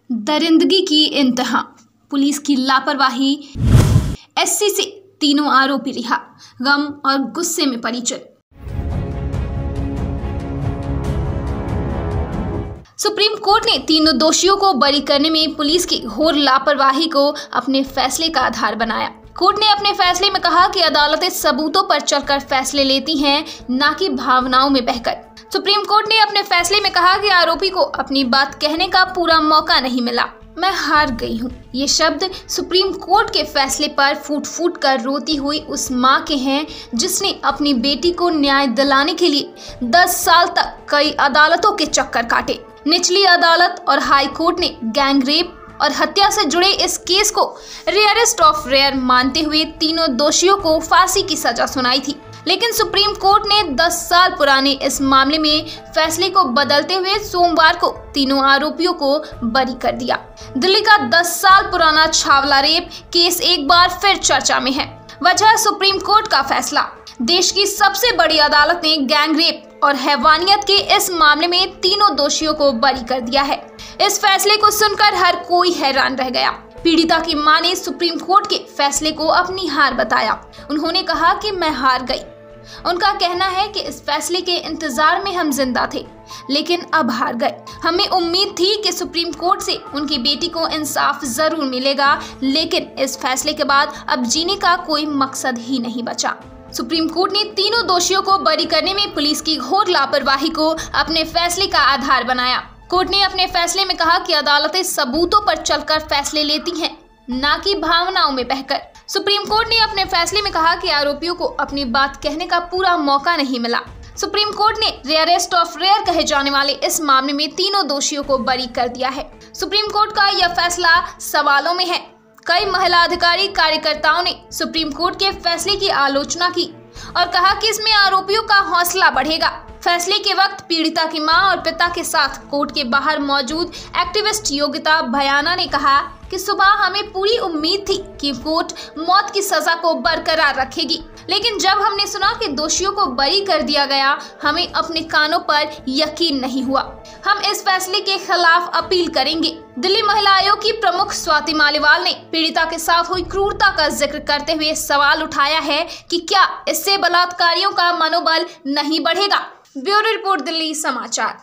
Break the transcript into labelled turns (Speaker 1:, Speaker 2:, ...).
Speaker 1: दरिंदगी की इंतहा, पुलिस की लापरवाही, एससी से तीनों आरोपी रिहा, गम और गुस्से में परिचय। सुप्रीम कोर्ट ने तीनों दोषियों को बरी करने में पुलिस की घोर लापरवाही को अपने फैसले का आधार बनाया। कोर्ट ने अपने फैसले में कहा कि अदालतें सबूतों पर चलकर फैसले लेती हैं, न कि भावनाओं में बहकर। सुप्रीम कोर्ट ने अपने फैसले में कहा कि आरोपी को अपनी बात कहने का पूरा मौका नहीं मिला। मैं हार गई हूँ। ये शब्द सुप्रीम कोर्ट के फैसले पर फूट फूट कर रोती हुई उस माँ के हैं जिसने अपनी बेटी को न्याय दिलाने के लिए 10 साल तक कई अदालतों के चक्कर काटे। निचली अदालत और हाई कोर्ट ने गैंग रेप और हत्या से जुड़े इस केस को रेयरेस्ट ऑफ रेयर मानते हुए तीनों दोषियों को फांसी की सजा सुनाई थी, लेकिन सुप्रीम कोर्ट ने 10 साल पुराने इस मामले में फैसले को बदलते हुए सोमवार को तीनों आरोपियों को बरी कर दिया। दिल्ली का 10 साल पुराना छावला रेप केस एक बार फिर चर्चा में है। वजह सुप्रीम कोर्ट का फैसला। देश की सबसे बड़ी अदालत ने गैंग रेप और हैवानियत के इस मामले में तीनों दोषियों को बरी कर दिया है। इस फैसले को सुनकर हर कोई हैरान रह गया। पीड़िता की मां ने सुप्रीम कोर्ट के फैसले को अपनी हार बताया। उन्होंने कहा कि मैं हार गई। उनका कहना है कि इस फैसले के इंतजार में हम जिंदा थे, लेकिन अब हार गए। हमें उम्मीद थी कि सुप्रीम कोर्ट से उनकी बेटी को इंसाफ जरूर मिलेगा, लेकिन इस फैसले के बाद अब जीने का कोई मकसद ही नहीं बचा। सुप्रीम कोर्ट ने तीनों दोषियों को बरी करने में पुलिस की घोर लापरवाही को अपने फैसले का आधार बनाया। कोर्ट ने अपने फैसले में कहा कि अदालतें सबूतों पर चलकर फैसले लेती हैं, न कि भावनाओं में बहकर। सुप्रीम कोर्ट ने अपने फैसले में कहा कि आरोपियों को अपनी बात कहने का पूरा मौका नहीं मिला। सुप्रीम कोर्ट ने रेयरेस्ट ऑफ रेयर कहे जाने वाले इस मामले में तीनों दोषियों को बरी कर दिया है। सुप्रीम कोर्ट का यह फैसला सवालों में है। कई महिला अधिकारी कार्यकर्ताओं ने सुप्रीम कोर्ट के फैसले की आलोचना की और कहा कि इसमें आरोपियों का हौसला बढ़ेगा। फैसले के वक्त पीड़िता की मां और पिता के साथ कोर्ट के बाहर मौजूद एक्टिविस्ट योगिता भयाना ने कहा कि सुबह हमें पूरी उम्मीद थी कि कोर्ट मौत की सजा को बरकरार रखेगी, लेकिन जब हमने सुना कि दोषियों को बरी कर दिया गया, हमें अपने कानों पर यकीन नहीं हुआ। हम इस फैसले के खिलाफ अपील करेंगे। दिल्ली महिला आयोग की प्रमुख स्वाति मालीवाल ने पीड़िता के साथ हुई क्रूरता का जिक्र करते हुए सवाल उठाया है कि क्या इससे बलात्कारियों का मनोबल नहीं बढ़ेगा। ब्यूरो रिपोर्ट, दिल्ली समाचार।